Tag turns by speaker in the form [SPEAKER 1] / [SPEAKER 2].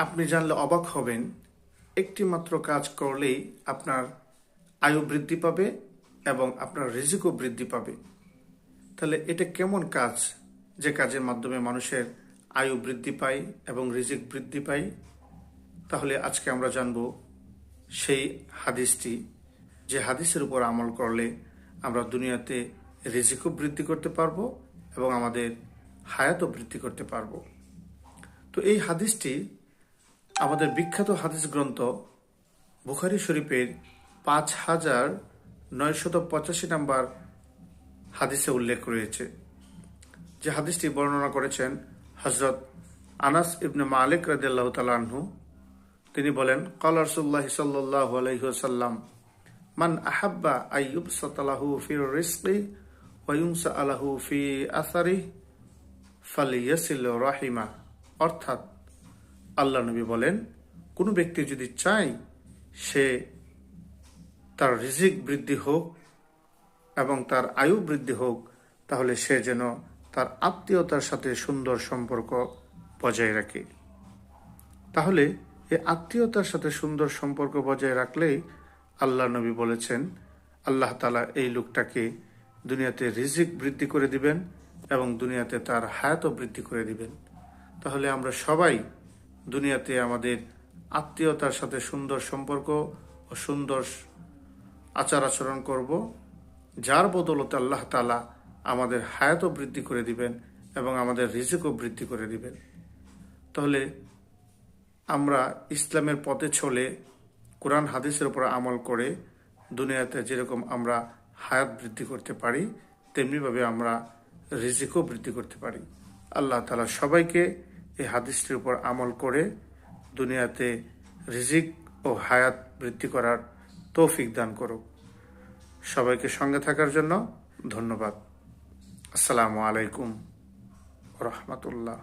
[SPEAKER 1] আপনি জানলে অবাক হবেন, একটি মাত্র কাজ করলেই আপনার আয়ু বৃদ্ধি পাবে এবং আপনার রিজিকও বৃদ্ধি পাবে। তাহলে এটা কেমন কাজ যে কাজের মাধ্যমে মানুষের আয়ু বৃদ্ধি পায় এবং রিজিক বৃদ্ধি পায়? তাহলে আজকে আমরা জানব সেই হাদিসটি, যে হাদিসের উপর আমল করলে আমরা দুনিয়াতে রিজিকও বৃদ্ধি করতে পারবো এবং আমাদের হায়াতও বৃদ্ধি করতে পারবো। তো এই হাদিসটি আমাদের বিখ্যাত হাদিস গ্রন্থ বুখারী শরীফের 5985 নম্বর হাদিসে উল্লেখ রয়েছে, যে হাদিসটি বর্ণনা করেছেন হযরত আনাস ইবনে মালিক রাদিয়াল্লাহু তাআলা আনহু। তিনি বলেন, ক্বালা রাসূলুল্লাহ সাল্লাল্লাহু আলাইহি ওয়াসাল্লাম, মান আহাব্বা আইয়ুবসাতা লাহু ফির রিজকি ওয়া ইউনসা লাহু ফি আসারিহি ফালিয়াসিল রাহিমা। অর্থাৎ আল্লাহ নবী বলেন, কোনো ব্যক্তি যদি চায় সে তার রিজিক বৃদ্ধি হোক এবং তার আয়ু বৃদ্ধি হোক, তাহলে সে যেন তার আত্মীয়তার সাথে সুন্দর সম্পর্ক বজায় রাখে। তাহলে এই আত্মীয়তার সাথে সুন্দর সম্পর্ক বজায় রাখলেই আল্লাহ নবী বলেছেন, আল্লাহ তাআলা এই লোকটাকে দুনিয়াতে রিজিক বৃদ্ধি করে দিবেন এবং দুনিয়াতে তার হায়াতও বৃদ্ধি করে দিবেন। তাহলে আমরা সবাই দুনিয়াতে আমাদের আত্মীয়তার সাথে সুন্দর সম্পর্ক ও সুন্দর আচার আচরণ করব, যার বদৌলতে আল্লাহ তাআলা আমাদের হায়াতও বৃদ্ধি করে দিবেন এবং আমাদের রিজিকও বৃদ্ধি করে দিবেন। তাহলে আমরা ইসলামের পথে চলে কোরআন হাদিসের উপর আমল করে দুনিয়াতে যেরকম আমরা হায়াত বৃদ্ধি করতে পারি, তেমনিভাবে আমরা রিজিকও বৃদ্ধি করতে পারি। আল্লাহ তাআলা সবাইকে এই হাদিসটির উপর আমল করে দুনিয়াতে রিজিক ও হায়াত বৃদ্ধি করার তৌফিক দান করুক। সবাইকে সঙ্গে থাকার জন্য ধন্যবাদ। আসসালামু আলাইকুম ওয়া রাহমাতুল্লাহ।